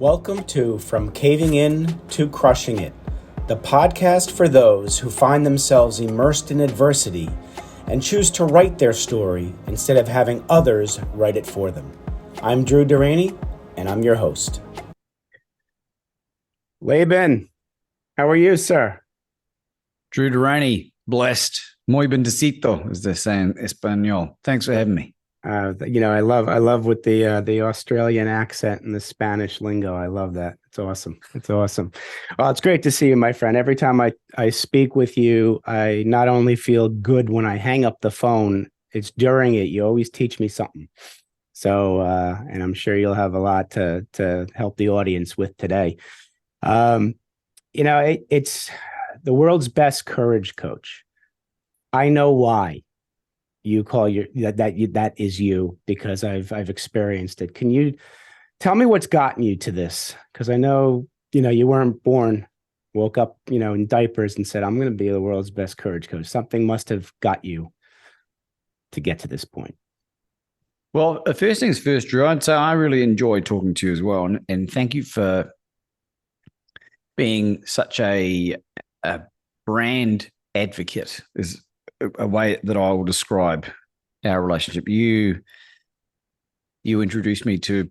Welcome to From Caving In to Crushing It, the podcast for those who find themselves immersed in adversity and choose to write their story instead of having others write it for them. I'm Drew Durrani, and I'm your host. Laban, how are you, sir? Drew Durrani, blessed. Muy bendecito, as they say in Espanol. Thanks for having me. I love with the Australian accent and the Spanish lingo. I love that. It's awesome. It's awesome. Well, it's great to see you, my friend. Every time I speak with you, I not only feel good when I hang up the phone, it's during it. You always teach me something. So, and I'm sure you'll have a lot to help the audience with today. It's the world's best courage coach. I know why you call that is you, because I've experienced it. Can you tell me what's gotten you to this? Because I know, you weren't born, woke up, in diapers and said, I'm going to be the world's best courage coach. Something must have got you to get to this point. Well, first things first, Drew, I'd say I really enjoyed talking to you as well. And thank you for being such a brand advocate is a way that I will describe our relationship. You introduced me to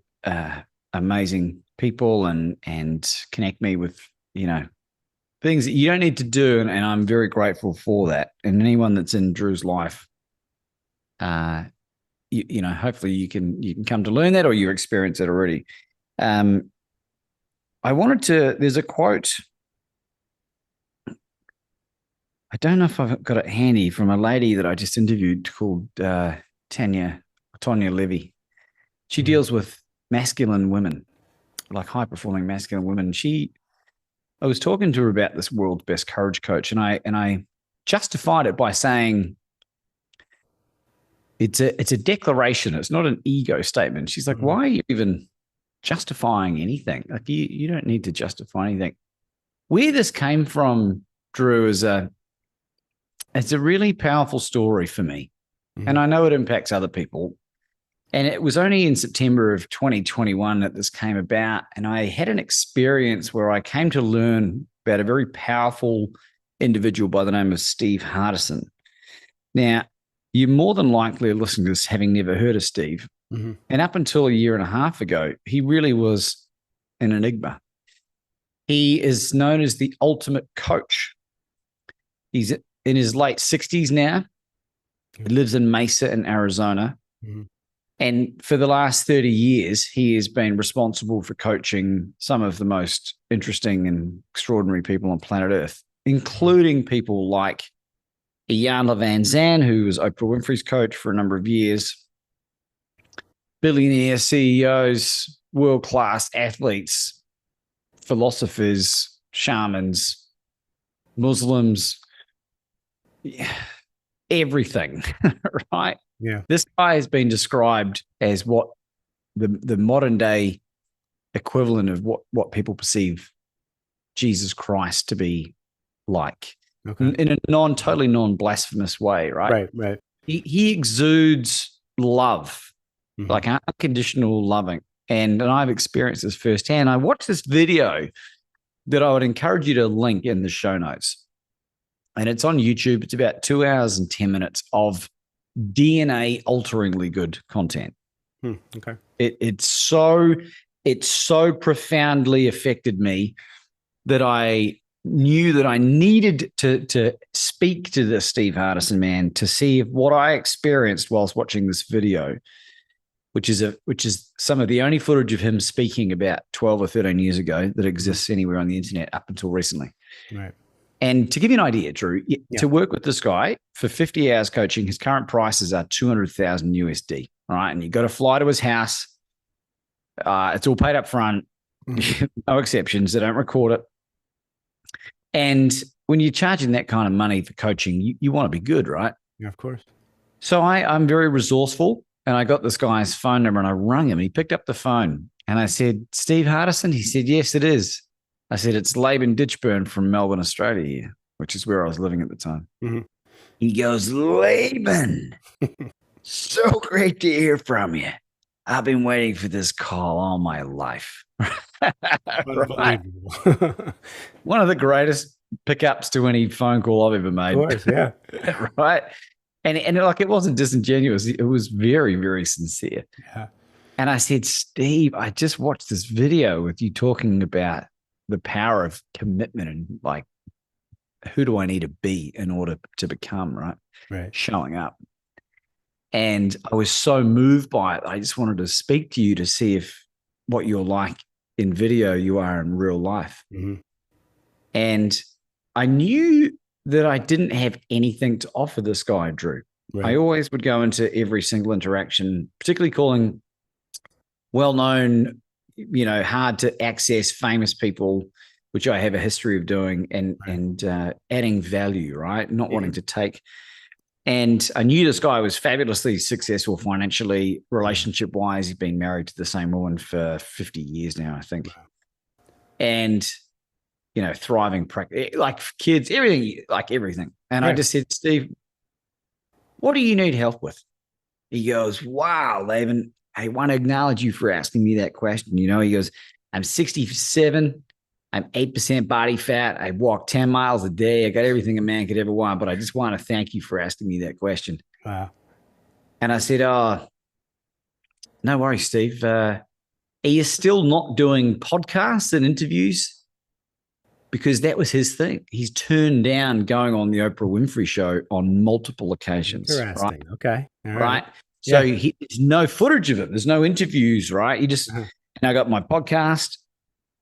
amazing people and connect me with, things that you don't need to do. And I'm very grateful for that. And anyone that's in Drew's life, hopefully you can come to learn that, or you experience it already. There's a quote. I don't know if I've got it handy, from a lady that I just interviewed called Tonya Levy. She deals with masculine women, like high-performing masculine women. I was talking to her about this world's best courage coach, and I justified it by saying it's a declaration. It's not an ego statement. She's like, why are you even justifying anything? Like you don't need to justify anything. Where this came from, Drew, it's a really powerful story for me. And I know it impacts other people. And it was only in September of 2021 that this came about. And I had an experience where I came to learn about a very powerful individual by the name of Steve Hardison. Now, you're more than likely listening to this having never heard of Steve. And up until a year and a half ago, he really was an enigma. He is known as the ultimate coach. He's in his late 60s now. He lives in Mesa in Arizona. And for the last 30 years, he has been responsible for coaching some of the most interesting and extraordinary people on planet Earth, including people like Iyanla Vanzant, who was Oprah Winfrey's coach for a number of years, billionaire CEOs, world-class athletes, philosophers, shamans, Muslims, everything, right? Yeah. This guy has been described as what the modern day equivalent of what people perceive Jesus Christ to be like, in a totally non-blasphemous way, right? Right. He exudes love, like unconditional loving. And I've experienced this firsthand. I watched this video that I would encourage you to link in the show notes. And it's on YouTube. It's about 2 hours and 10 minutes of DNA-alteringly good content. Okay. It's so profoundly affected me that I knew that I needed to speak to this Steve Hardison man to see if what I experienced whilst watching this video, which is some of the only footage of him speaking about 12 or 13 years ago that exists anywhere on the internet up until recently. Right. And to give you an idea, Drew, to work with this guy for 50 hours coaching, his current prices are $200,000 USD. All right. And you got to fly to his house. It's all paid up front. No exceptions. They don't record it. And when you're charging that kind of money for coaching, you want to be good, right? Yeah, of course. So I'm very resourceful, and I got this guy's phone number and I rung him. He picked up the phone and I said, Steve Hardison? He said, yes, it is. I said, it's Laban Ditchburn from Melbourne, Australia here, which is where I was living at the time. He goes, Laban, so great to hear from you. I've been waiting for this call all my life. Right. Unbelievable. One of the greatest pickups to any phone call I've ever made. Of course, yeah. Right. And like, it wasn't disingenuous. It was very, very sincere. Yeah. And I said, Steve, I just watched this video with you talking about the power of commitment and like, who do I need to be in order to become, right? Right. Showing up. And I was so moved by it. I just wanted to speak to you to see if what you're like in video, you are in real life. Mm-hmm. And I knew that I didn't have anything to offer this guy, Drew. Right. I always would go into every single interaction, particularly calling well-known, hard to access famous people, which I have a history of doing, and adding value, right? Not wanting to take. And I knew this guy was fabulously successful financially, relationship-wise. He's been married to the same woman for 50 years now, I think. Wow. And, thriving, like kids, everything. And I just said, Steve, what do you need help with? He goes, wow, Laban, I want to acknowledge you for asking me that question. He goes, I'm 67. I'm 8% body fat. I walk 10 miles a day. I got everything a man could ever want, but I just want to thank you for asking me that question. Wow. And I said, oh, no worries, Steve. Are you still not doing podcasts and interviews? Because that was his thing. He's turned down going on the Oprah Winfrey show on multiple occasions. Interesting. Right? Okay. All right. So there's no footage of it. There's no interviews, right? And I got my podcast.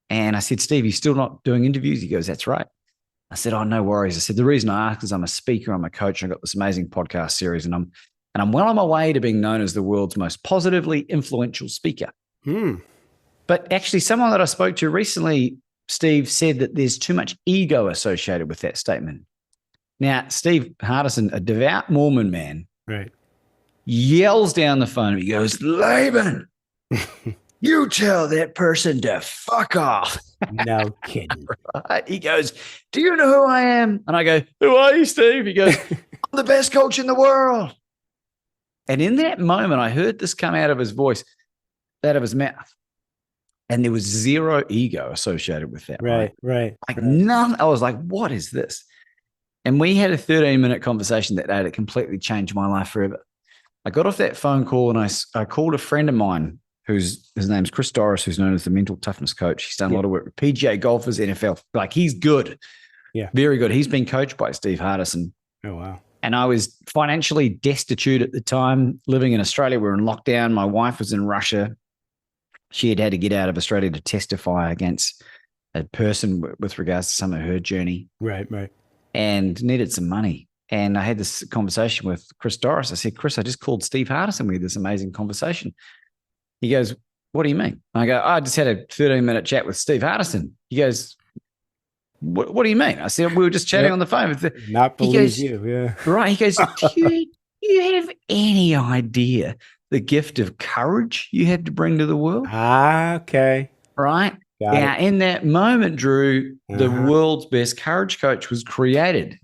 And I said, Steve, you still not doing interviews? He goes, that's right. I said, oh, no worries. I said, the reason I ask is I'm a speaker, I'm a coach, and I've got this amazing podcast series, and I'm well on my way to being known as the world's most positively influential speaker. But actually, someone that I spoke to recently, Steve, said that there's too much ego associated with that statement. Now, Steve Hardison, a devout Mormon man, right, yells down the phone. He goes, Laban, you tell that person to fuck off. No kidding. Right? He goes, do you know who I am? And I go, who are you, Steve? He goes, I'm the best coach in the world. And in that moment, I heard this come out of his voice, out of his mouth. And there was zero ego associated with that. Right. Like none. I was like, what is this? And we had a 13-minute conversation that day that completely changed my life forever. I got off that phone call and I called a friend of mine his name's Chris Doris, who's known as the mental toughness coach. He's done a lot of work with PGA golfers, NFL. Like, he's good. Yeah. Very good. He's been coached by Steve Hardison. Oh, wow. And I was financially destitute at the time, living in Australia. We were in lockdown. My wife was in Russia. She had to get out of Australia to testify against a person with regards to some of her journey. Right. And needed some money. And I had this conversation with Chris Doris. I said, Chris, I just called Steve Hardison. We had this amazing conversation. He goes, what do you mean? I go, I just had a 13-minute chat with Steve Hardison. He goes, what do you mean? I said, we were just chatting on the phone. Not believe you, yeah. Right. He goes, do you have any idea the gift of courage you have to bring to the world? Okay. Right. Now, in that moment, Drew, the world's best courage coach was created.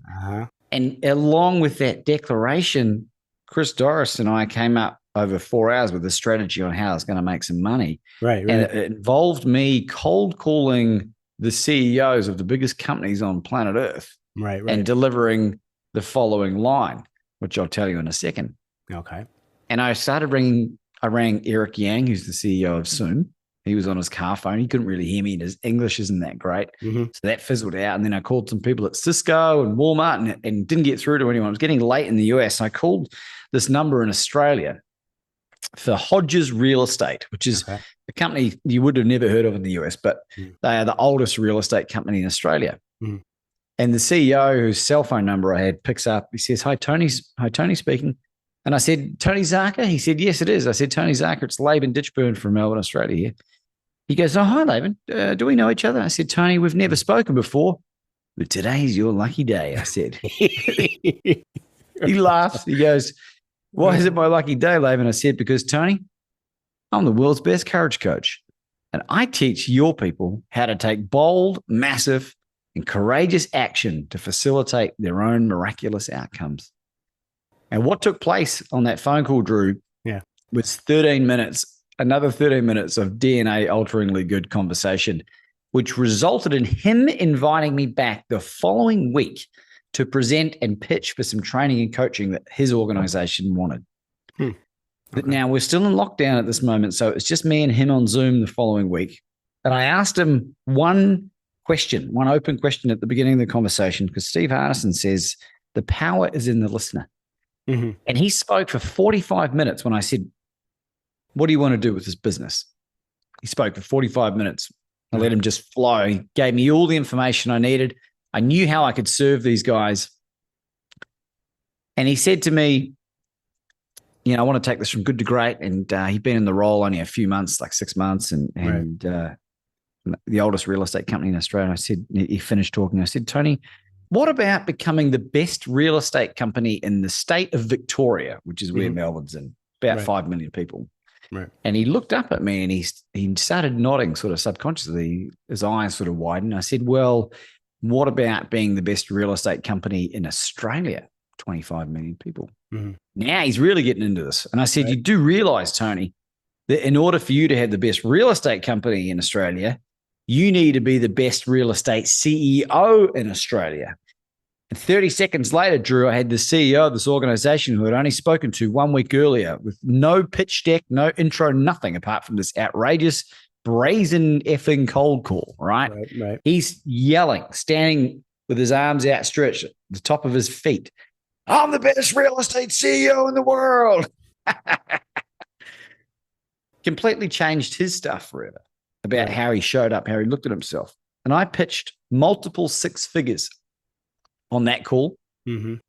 And along with that declaration, Chris Doris and I came up over 4 hours with a strategy on how I was going to make some money. Right. And it involved me cold calling the CEOs of the biggest companies on planet Earth. Right. And delivering the following line, which I'll tell you in a second. Okay. And I rang Eric Yang, who's the CEO of Zoom. He was on his car phone. He couldn't really hear me, and his English isn't that great. So that fizzled out. And then I called some people at Cisco and Walmart and didn't get through to anyone. It was getting late in the US. I called this number in Australia for Hodges Real Estate, which is a company you would have never heard of in the US, but they are the oldest real estate company in Australia. And the CEO, whose cell phone number I had, picks up. He says, Hi, Tony speaking. And I said, Tony Zarka? He said, yes, it is. I said, Tony Zarka, it's Laban Ditchburn from Melbourne, Australia here. He goes, oh, hi, Laban. Do we know each other? I said, Tony, we've never spoken before, but today's your lucky day, I said. He laughs. He goes, why is it my lucky day, Laban? I said, because, Tony, I'm the world's best courage coach, and I teach your people how to take bold, massive, and courageous action to facilitate their own miraculous outcomes. And what took place on that phone call, Drew, was 13 minutes another 30 minutes of DNA alteringly good conversation, which resulted in him inviting me back the following week to present and pitch for some training and coaching that his organization wanted. Okay. But now we're still in lockdown at this moment, so it's just me and him on Zoom the following week. And I asked him one open question at the beginning of the conversation, because Steve Hardison says the power is in the listener. Mm-hmm. And he spoke for 45 minutes when I said, what do you want to do with this business? He spoke for 45 minutes. I let him just flow. He gave me all the information I needed. I knew how I could serve these guys. And he said to me, I want to take this from good to great. And he'd been in the role only a few months, like 6 months, and the oldest real estate company in Australia. I said, he finished talking. I said, Tony, what about becoming the best real estate company in the state of Victoria, which is where Melbourne's in, about 5 million people. Right. And he looked up at me and he started nodding sort of subconsciously. His eyes sort of widened. I said, well, what about being the best real estate company in Australia? 25 million people. Mm-hmm. Now he's really getting into this. And I said, you do realize, Tony, that in order for you to have the best real estate company in Australia, you need to be the best real estate CEO in Australia. And 30 seconds later, Drew, I had the CEO of this organization who had only spoken to 1 week earlier with no pitch deck, no intro, nothing apart from this outrageous, brazen effing cold call, right? Right. He's yelling, standing with his arms outstretched at the top of his feet. I'm the best real estate CEO in the world. Completely changed his stuff forever about how he showed up, how he looked at himself. And I pitched multiple 6 figures on that call,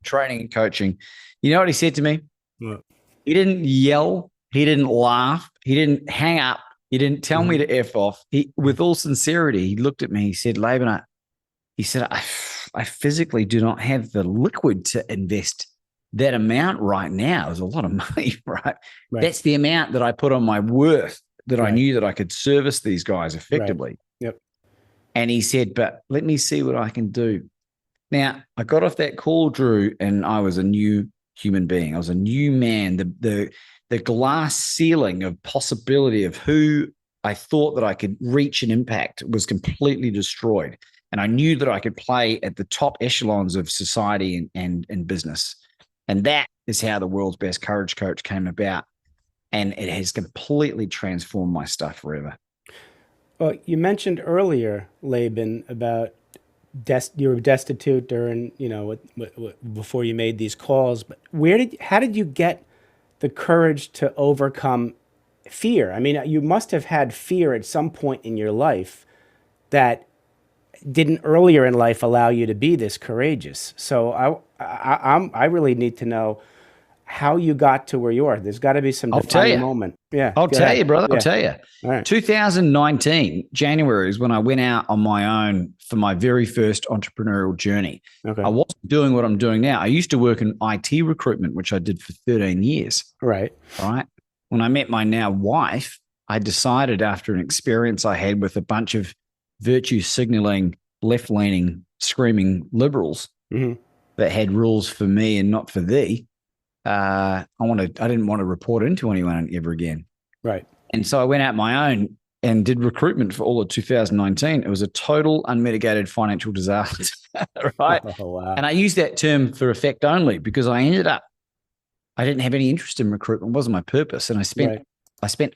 training and coaching. You know what he said to me? What? He didn't yell. He didn't laugh. He didn't hang up. He didn't tell me to F off. With all sincerity, he looked at me. He said, Laban, I physically do not have the liquid to invest that amount right now. It's a lot of money, right? That's the amount that I put on my worth, that I knew that I could service these guys effectively. Yep. And he said, but let me see what I can do. Now, I got off that call, Drew, and I was a new human being. I was a new man. The glass ceiling of possibility of who I thought that I could reach and impact was completely destroyed. And I knew that I could play at the top echelons of society and business. And that is how the world's best courage coach came about. And it has completely transformed my stuff forever. Well, you mentioned earlier, Laban, about you were destitute during, before you made these calls. But how did you get the courage to overcome fear? I mean, you must have had fear at some point in your life that didn't earlier in life allow you to be this courageous. So I really need to know how you got to where you are. There's got to be some defining moment. Yeah, I'll tell you, brother. Yeah. I'll tell you. All right. 2019, January is when I went out on my own for my very first entrepreneurial journey. Okay. I wasn't doing what I'm doing now. I used to work in IT recruitment, which I did for 13 years. Right. When I met my now wife, I decided after an experience I had with a bunch of virtue signaling, left-leaning, screaming liberals that had rules for me and not for thee, I didn't want to report into anyone ever again. Right. And so I went out my own and did recruitment for all of 2019. It was a total unmitigated financial disaster. Right. Oh, wow. And I use that term for effect only because I didn't have any interest in recruitment. It wasn't my purpose. And I spent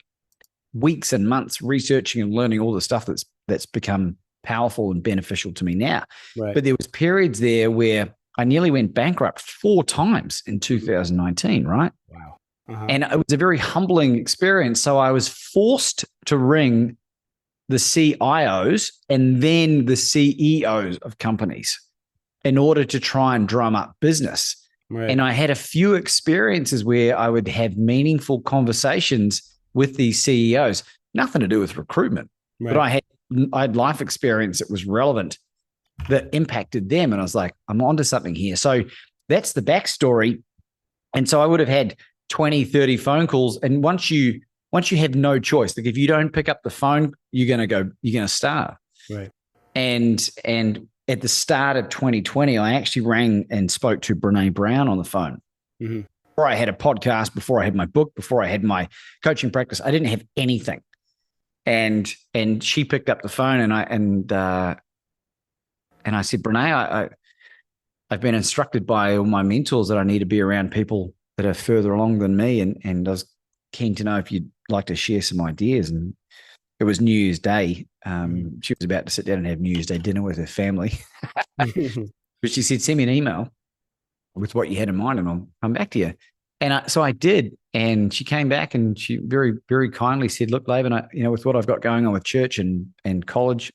weeks and months researching and learning all the stuff that's become powerful and beneficial to me now. Right. But there was periods there where I nearly went bankrupt 4 times in 2019, right? Wow. And it was a very humbling experience. So I was forced to ring the CIOs and then the CEOs of companies in order to try and drum up business. Right. And I had a few experiences where I would have meaningful conversations with these CEOs, nothing to do with recruitment, but I had life experience that was relevant that impacted them. And I was like, I'm onto something here. So that's the backstory. And so I would have had 20, 30 phone calls. And once you have no choice, like if you don't pick up the phone, you're going to starve. Right. And at the start of 2020, I actually rang and spoke to Brene Brown on the phone. before I had a podcast, before I had my book, before I had my coaching practice. I didn't have anything. And she picked up the phone and I said, Brene, I've been instructed by all my mentors that I need to be around people that are further along than me. And I was keen to know if you'd like to share some ideas. And it was New Year's Day. She was about to sit down and have New Year's Day dinner with her family. But she said, send me an email with what you had in mind and I'll come back to you. And so I did. And she came back and she very, very kindly said, look, Laban, with what I've got going on with church and college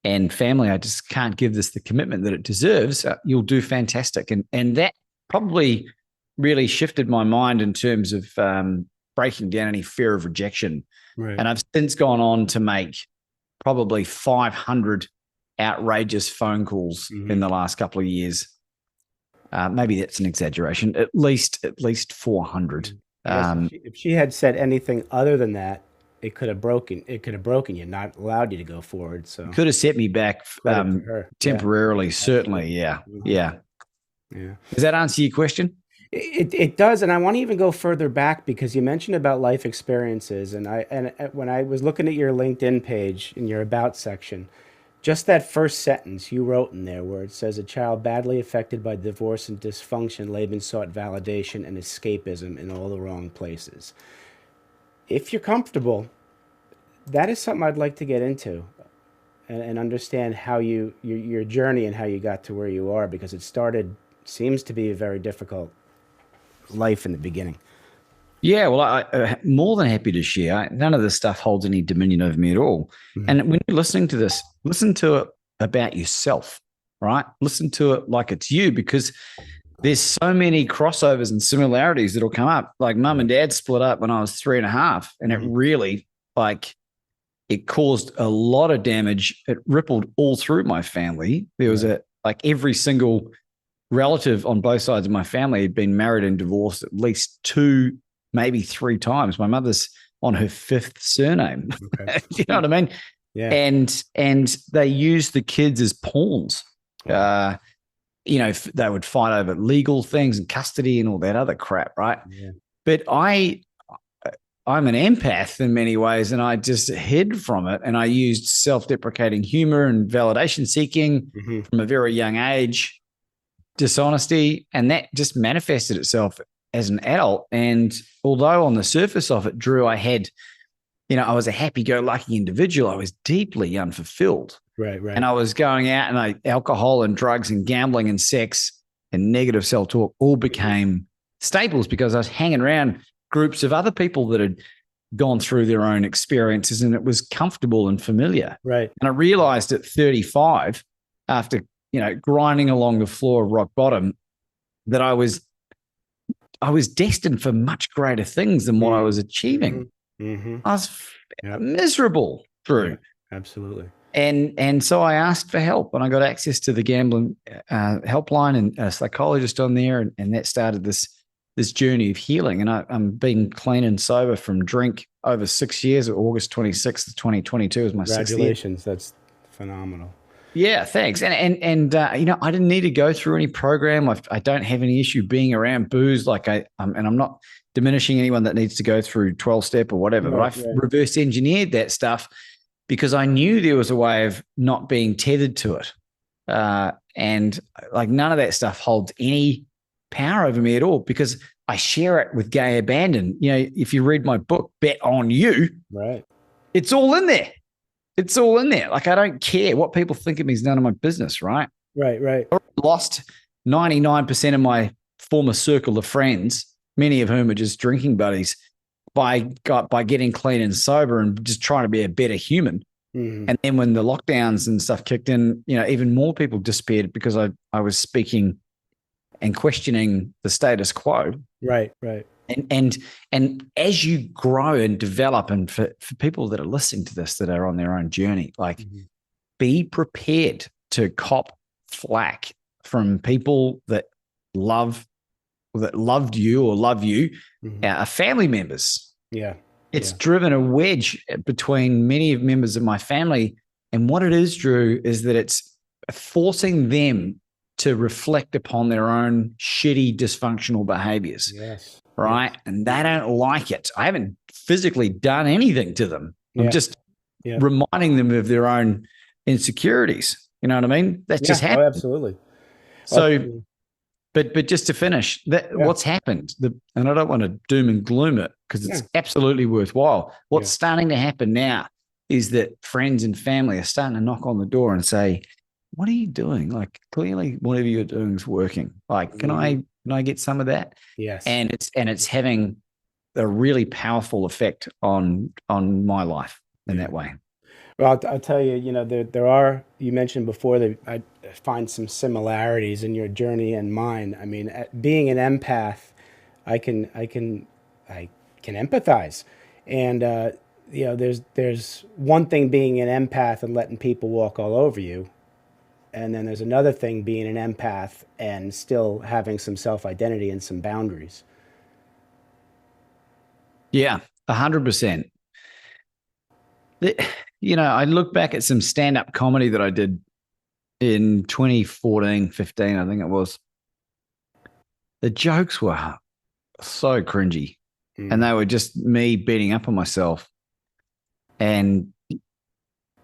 and family, I just can't give this the commitment that it deserves. You'll do fantastic. And that probably really shifted my mind in terms of breaking down any fear of rejection. Right. And I've since gone on to make probably 500 outrageous phone calls in the last couple of years. Maybe that's an exaggeration. At least 400. If she had said anything other than that, it could have broken you, not allowed you to go forward. So could have set me back temporarily. Certainly, yeah. Does that answer your question? It does, and I want to even go further back because you mentioned about life experiences, and when I was looking at your LinkedIn page in your about section, just that first sentence you wrote in there where it says, a child badly affected by divorce and dysfunction, Laban sought validation and escapism in all the wrong places. If you're comfortable, that is something I'd like to get into and understand how your journey and how you got to where you are, because seems to be a very difficult life in the beginning. Yeah, well, I'm more than happy to share. None of this stuff holds any dominion over me at all. And when you're listening to this, listen to it about yourself, right? Listen to it like it's you, because there's so many crossovers and similarities that'll come up. Like mum and dad split up when I was 3.5, and it really, it caused a lot of damage. It rippled all through my family. There was every single relative on both sides of my family had been married and divorced at least 2, maybe 3 times. My mother's on her 5th surname. Okay. You know what I mean? Yeah. And they used the kids as pawns. They would fight over legal things and custody and all that other crap, right? Yeah. But I'm an empath in many ways, and I just hid from it. And I used self-deprecating humor and validation seeking from a very young age, dishonesty, and that just manifested itself as an adult. And although on the surface of it, Drew, I was a happy-go-lucky individual, I was deeply unfulfilled. Right. And I was going out and alcohol and drugs and gambling and sex and negative self-talk all became staples because I was hanging around groups of other people that had gone through their own experiences, and it was comfortable and familiar. Right. And I realized at 35, after, grinding along the floor of rock bottom, that I was destined for much greater things than what I was achieving. I was miserable, Drew. Yeah, absolutely. And so I asked for help, and I got access to the gambling helpline and a psychologist on there, and that started this journey of healing. And I'm being clean and sober from drink over 6 years. August 26th, 2022 is my 6th year. Congratulations. That's phenomenal. Yeah, thanks. And I didn't need to go through any program. I don't have any issue being around booze. And I'm not diminishing anyone that needs to go through 12-step or whatever, but I've reverse engineered that stuff because I knew there was a way of not being tethered to it. And none of that stuff holds any power over me at all because I share it with gay abandon. If you read my book, Bet on You, right? It's all in there. It's all in there. I don't care what people think of me is none of my business, right? Right. I lost 99% of my former circle of friends, many of whom are just drinking buddies, by getting clean and sober and just trying to be a better human. And then when the lockdowns and stuff kicked in, even more people disappeared because I was speaking and questioning the status quo. Right. And as you grow and develop, and for people that are listening to this that are on their own journey, be prepared to cop flack from people that loved you or love you, family members. Yeah. It's driven a wedge between many members of my family. And what it is, Drew, is that it's forcing them to reflect upon their own shitty, dysfunctional behaviors. Yes. Right. Yes. And they don't like it. I haven't physically done anything to them. I'm just reminding them of their own insecurities. You know what I mean? That's just happened. Oh, absolutely. So, but just to finish, what's happened, and I don't want to doom and gloom it because it's absolutely worthwhile. What's starting to happen now is that friends and family are starting to knock on the door and say, what are you doing? Like, clearly whatever you're doing is working. Like, can I get some of that? Yes. And it's having a really powerful effect on my life in that way. Well, I'll tell you, you know, there are, you mentioned before that I find some similarities in your journey and mine. I mean, being an empath, I can empathize. And, you know, there's one thing being an empath and letting people walk all over you. And then there's another thing being an empath and still having some self-identity and some boundaries. Yeah, 100%. You know, I look back at some stand-up comedy that I did in 2014, 15, I think it was. The jokes were so cringy. And they were just me beating up on myself. And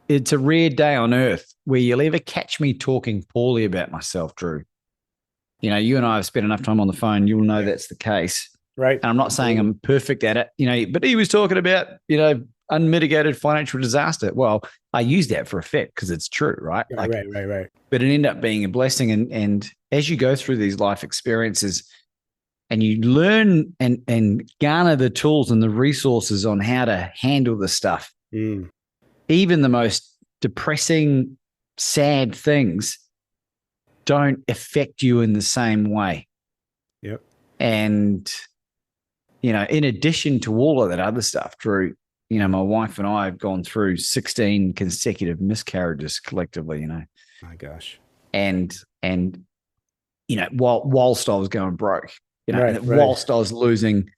it's a rare day on earth where you'll ever catch me talking poorly about myself, Drew. You know, you and I have spent enough time on the phone. You'll know that's the case. Right. And I'm not saying I'm perfect at it, you know, but he was talking about, you know, unmitigated financial disaster. Well, I use that for effect because it's true, right? Right, right. But it ended up being a blessing. And as you go through these life experiences and you learn and garner the tools and the resources on how to handle the stuff, even the most depressing, sad things don't affect you in the same way. Yep. And, you know, in addition to all of that other stuff, Drew, you know, my wife and I have gone through 16 consecutive miscarriages collectively, you know. My gosh. And you know, whilst I was going broke, you know, Right. whilst I was losing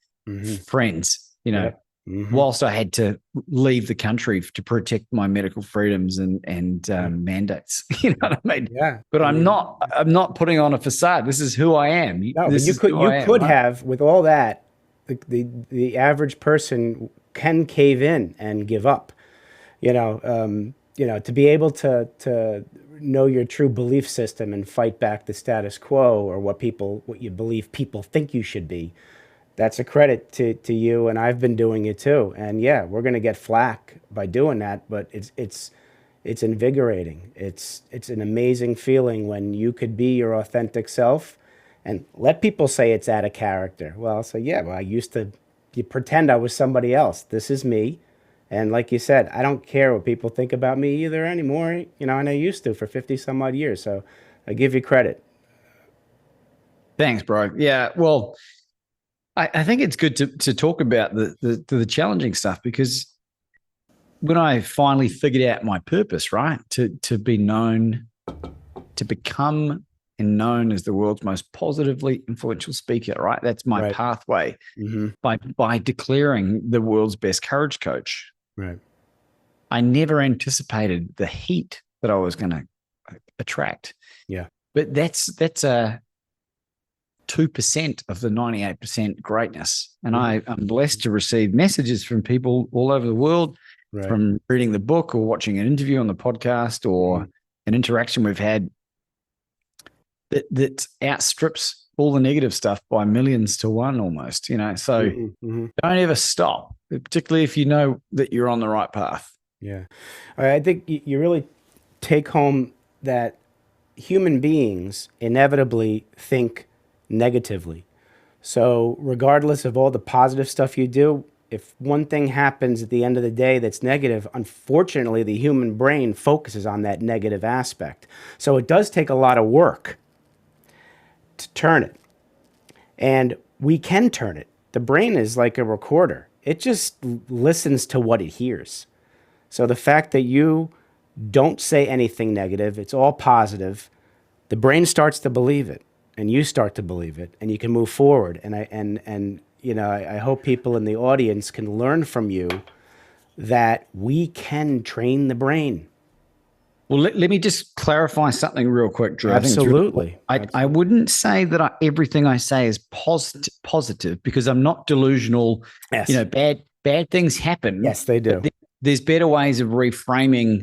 friends, you know, whilst I had to leave the country to protect my medical freedoms and mandates, you know what I mean? Yeah. But I'm not putting on a facade. This is who I am. No, but you could have, with all that, the average person can cave in and give up. You know, to be able to know your true belief system and fight back the status quo or what you believe people think you should be. That's a credit to you, and I've been doing it too. And yeah, we're gonna get flack by doing that, but it's invigorating. It's an amazing feeling when you could be your authentic self, and let people say it's out of character. Well, I'll say, yeah, well, you pretend I was somebody else. This is me. And like you said, I don't care what people think about me either anymore, you know, and I used to for 50 some odd years. So I give you credit. Thanks, bro. Yeah. Well, I think it's good to talk about the challenging stuff, because when I finally figured out my purpose, right, to be known, to become and known as the world's most positively influential speaker, right? That's my pathway by declaring the world's best courage coach. Right. I never anticipated the heat that I was going to attract. Yeah. But that's a 2% of the 98% greatness. And I'm blessed to receive messages from people all over the world, from reading the book or watching an interview on the podcast or an interaction we've had that outstrips all the negative stuff by millions to one almost, you know. So don't ever stop, particularly if you know that you're on the right path. Yeah. I think you really take home that human beings inevitably think negatively. So regardless of all the positive stuff you do, if one thing happens at the end of the day that's negative, unfortunately, the human brain focuses on that negative aspect. So it does take a lot of work to turn it. And we can turn it. The brain is like a recorder. It just listens to what it hears. So the fact that you don't say anything negative, it's all positive, the brain starts to believe it, and you start to believe it, and you can move forward. And you know, I hope people in the audience can learn from you that we can train the brain. Well, let me just clarify something real quick, Drew. Absolutely. I wouldn't say that everything I say is positive because I'm not delusional. Yes. You know, bad things happen. Yes, they do. There's better ways of reframing,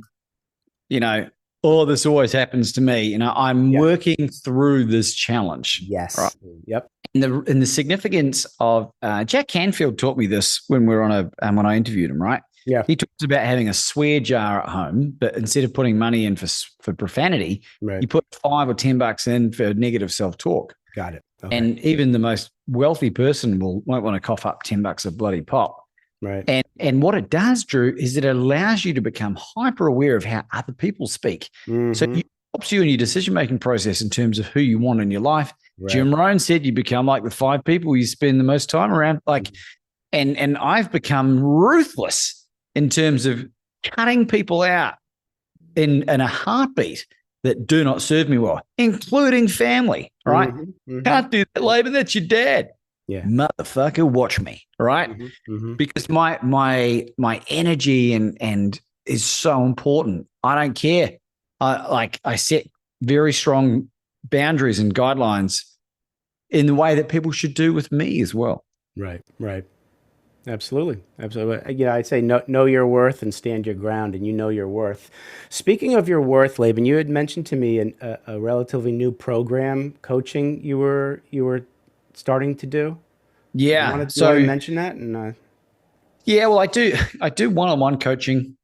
you know, oh, this always happens to me. You know, I'm working through this challenge. Yes. Right? Yep. And the significance of Jack Canfield taught me this when we were when I interviewed him, right? Yeah. He talks about having a swear jar at home, but instead of putting money in for profanity, you put $5 or $10 in for negative self-talk. Got it. Okay. And even the most wealthy person won't want to cough up $10 of bloody pop. Right. And what it does, Drew, is it allows you to become hyper aware of how other people speak. Mm-hmm. So it helps you in your decision-making process in terms of who you want in your life. Right. Jim Rohn said you become like the 5 people you spend the most time around. Like, and I've become ruthless in terms of cutting people out in a heartbeat that do not serve me well, including family, right? Can't do that, Laban. That's your dad. Yeah. Motherfucker, watch me, right? Because my energy and is so important. I don't care. I set very strong boundaries and guidelines in the way that people should do with me as well. Right. Absolutely. Yeah, I'd say know your worth and stand your ground, and you know your worth. Speaking of your worth, Laban, you had mentioned to me a relatively new program coaching you were starting to do. Yeah. You want to mention that? And yeah, well, I do one-on-one coaching,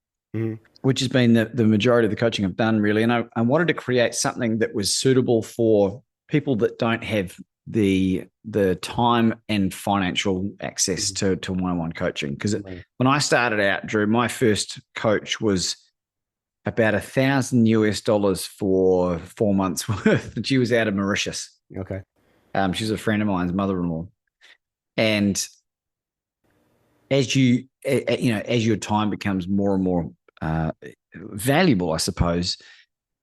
which has been the majority of the coaching I've done, really. And I wanted to create something that was suitable for people that don't have the time and financial access to one-on-one coaching. Because when I started out, Drew, my first coach was about $1,000 for 4 months worth, and she was out of Mauritius. Okay. She's a friend of mine's mother-in-law, and as your time becomes more and more valuable, I suppose,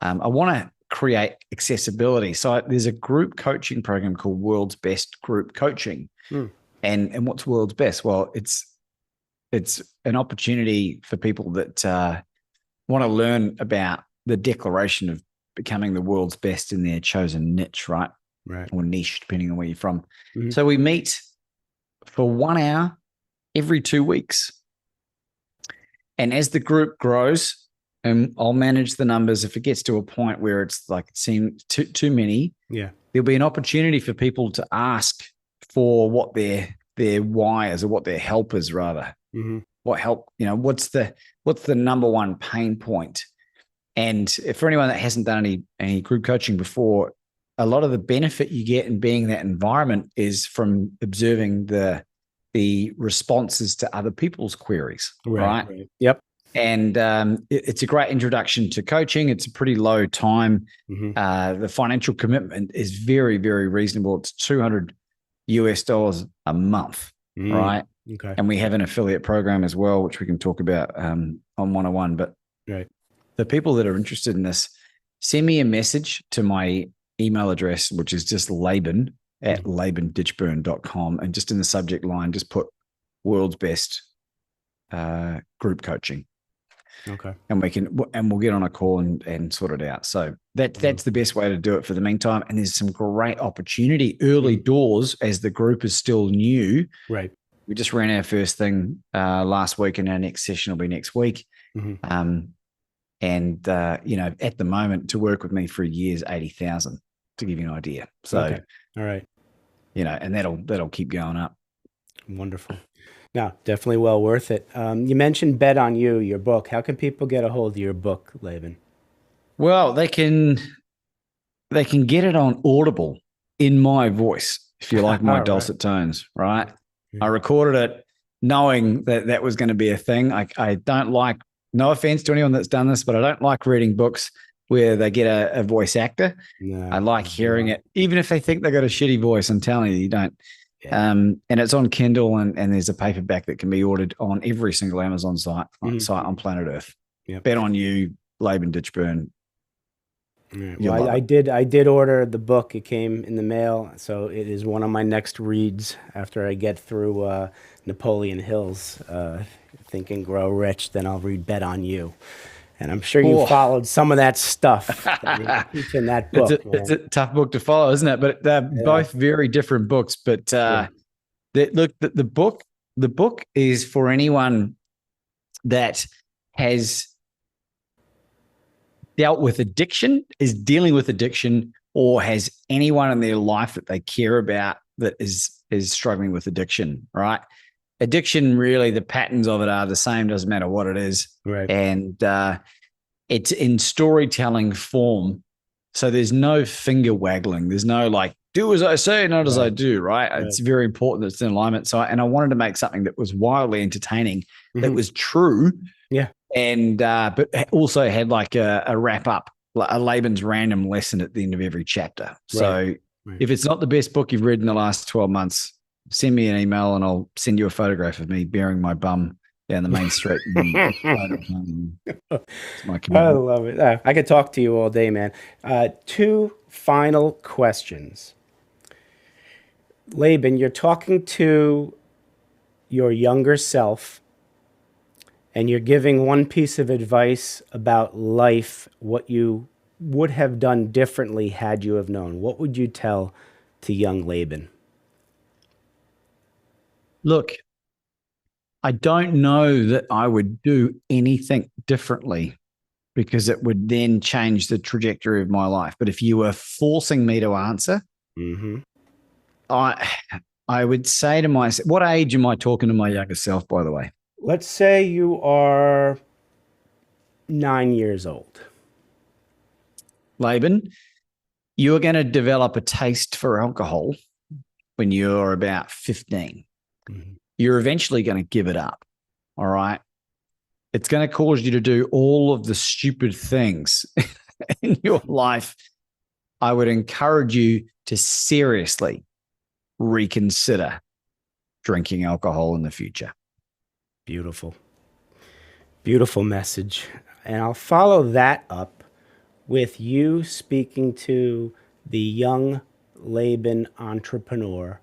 I want to create accessibility. So there's a group coaching program called World's Best Group Coaching. And what's World's Best? Well, it's an opportunity for people that want to learn about the declaration of becoming the world's best in their chosen niche, right? Or niche, depending on where you're from. So we meet for 1 hour every 2 weeks. And as the group grows, and I'll manage the numbers. If it gets to a point where it's like it seems too many, there'll be an opportunity for people to ask for what their why is, or what their help is, rather. What help? What's the number one pain point? And for anyone that hasn't done any group coaching before, a lot of the benefit you get in being in that environment is from observing the responses to other people's queries, right? Yep. And it's a great introduction to coaching. It's a pretty low time. The financial commitment is very, very reasonable. It's $200 a month, right? Okay. And we have an affiliate program as well, which we can talk about on one-on-one. But the people that are interested in this, send me a message to my email address, which is just laban@labanditchburn.com. And just in the subject line, just put World's Best Group Coaching. Okay. And we'll get on a call and sort it out. So that's the best way to do it for the meantime. And there's some great opportunity early doors as the group is still new. Right. We just ran our first thing last week, and our next session will be next week. At the moment, to work with me for a year is $80,000, to give you an idea. So, okay. All right. And that'll keep going up. Wonderful. No, definitely well worth it. You mentioned Bet on You, your book. How can people get a hold of your book, Laban? Well, they can get it on Audible in my voice, if you like my dulcet tones, right? I recorded it knowing that was going to be a thing. I don't like, no offense to anyone that's done this, but I don't like reading books where they get a voice actor. No, I like hearing it, even if they think they got a shitty voice. I'm telling you, you don't. And it's on Kindle, and there's a paperback that can be ordered on every single Amazon site on planet Earth. Bet on You, Laban Ditchburn. Well, I did order the book. It came in the mail, so it is one of my next reads after I get through Napoleon Hill's Think and Grow Rich. Then I'll read Bet on You. And I'm sure you followed some of that stuff that you teach in that book. It's a tough book to follow, isn't it? But they're both very different books. But the book is for anyone that has dealt with addiction, is dealing with addiction, or has anyone in their life that they care about that is struggling with addiction, right? Addiction, really, the patterns of it are the same, doesn't matter what it is. Right. And it's in storytelling form. So there's no finger waggling. There's no like, do as I say, not as I do, right? It's very important that it's in alignment. So, and I wanted to make something that was wildly entertaining, that was true. Yeah. And, but also had like a wrap up, a Laban's random lesson at the end of every chapter. So if it's not the best book you've read in the last 12 months, send me an email and I'll send you a photograph of me bearing my bum down the main street. I love it. I could talk to you all day, man. 2 final questions. Laban, you're talking to your younger self and you're giving one piece of advice about life, what you would have done differently had you have known. What would you tell to young Laban? Look, I don't know that I would do anything differently because it would then change the trajectory of my life. But if you were forcing me to answer, I would say to myself, what age am I talking to my younger self, by the way? Let's say you are 9 years old. Laban, you're going to develop a taste for alcohol when you're about 15. You're eventually going to give it up. All right. It's going to cause you to do all of the stupid things in your life. I would encourage you to seriously reconsider drinking alcohol in the future. Beautiful. Beautiful message. And I'll follow that up with you speaking to the young Laban entrepreneur.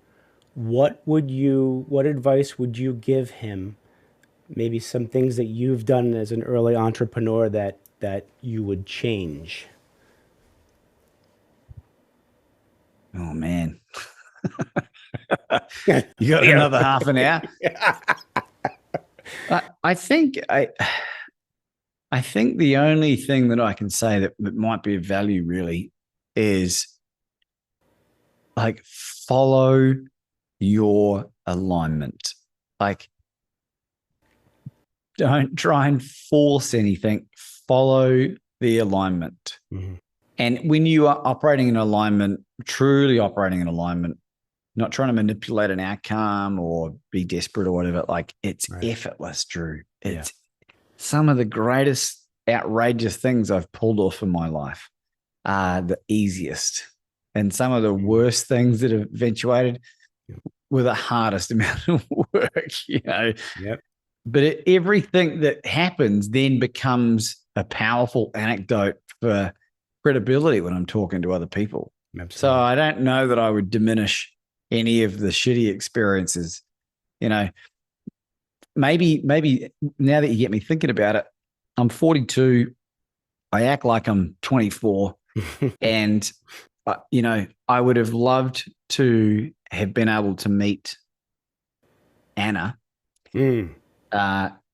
What advice would you give him? Maybe some things that you've done as an early entrepreneur that you would change. Oh man. You got another half an hour? I think the only thing that I can say that might be of value really is like follow your alignment. Like don't try and force anything. Follow the alignment. And when you are operating in alignment, truly operating in alignment, not trying to manipulate an outcome or be desperate or whatever, like it's effortless, Drew. It's some of the greatest outrageous things I've pulled off in my life are the easiest. And some of the worst things that have eventuated were the hardest amount of work, you know. But everything that happens then becomes a powerful anecdote for credibility when I'm talking to other people. So I don't know that I would diminish any of the shitty experiences. You know, maybe now that you get me thinking about it, I'm 42. I act like I'm 24. And, you know, I would have loved to have been able to meet Anna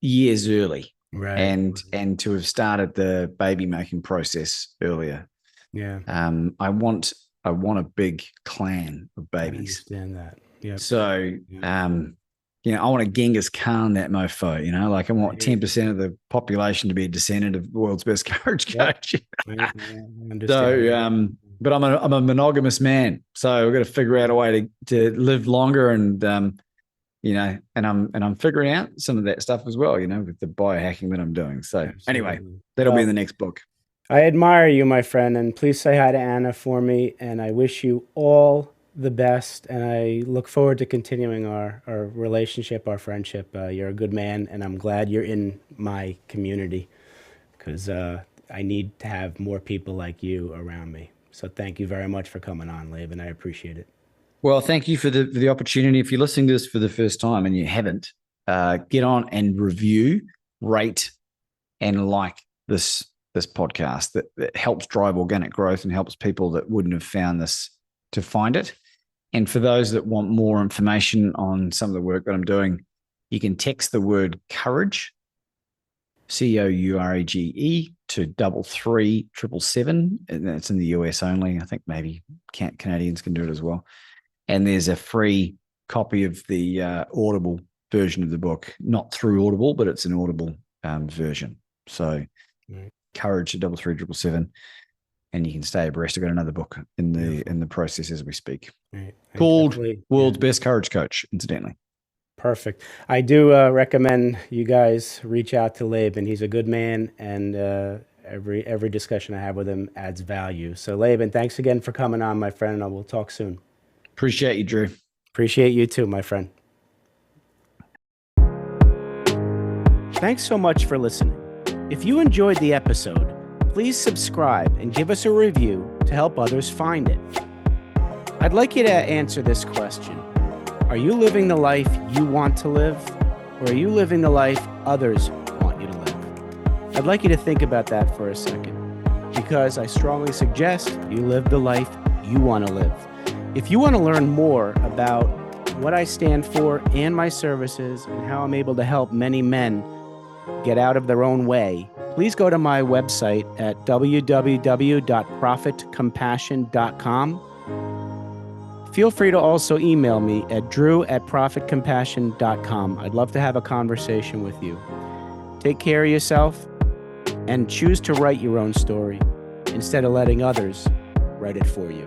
years early. And to have started the baby making process earlier. I want a big clan of babies. I understand that. So you know, I want to Genghis Khan that mofo, you know, like I want 10% of the population to be a descendant of the world's best courage coach. So but I'm a monogamous man. So we've got to figure out a way to live longer and you know, and I'm figuring out some of that stuff as well, you know, with the biohacking that I'm doing. So anyway, that'll be in the next book. I admire you, my friend, and please say hi to Anna for me. And I wish you all the best. And I look forward to continuing our relationship, our friendship. You're a good man, and I'm glad you're in my community because I need to have more people like you around me. So thank you very much for coming on, Laban. I appreciate it. Well, thank you for the opportunity. If you're listening to this for the first time and you haven't, get on and review, rate, and like this podcast that helps drive organic growth and helps people that wouldn't have found this to find it. And for those that want more information on some of the work that I'm doing, you can text the word courage, COURAGE, to 33777. And that's in the US only. I think maybe Canadians can do it as well. And there's a free copy of the Audible version of the book, not through Audible, but it's an Audible version. So courage to 33777. And you can stay abreast. I've got another book in the process as we speak, called World's Best Courage Coach, incidentally. Perfect. I do recommend you guys reach out to Laban. He's a good man, and every discussion I have with him adds value. So Laban, thanks again for coming on, my friend, and we'll talk soon. Appreciate you, Drew. Appreciate you too, my friend. Thanks so much for listening. If you enjoyed the episode, please subscribe and give us a review to help others find it. I'd like you to answer this question. Are you living the life you want to live, or are you living the life others want you to live? I'd like you to think about that for a second, because I strongly suggest you live the life you want to live. If you want to learn more about what I stand for and my services and how I'm able to help many men get out of their own way, please go to my website at www.profitcompassion.com. Feel free to also email me at drew@profitcompassion.com. I'd love to have a conversation with you. Take care of yourself and choose to write your own story instead of letting others write it for you.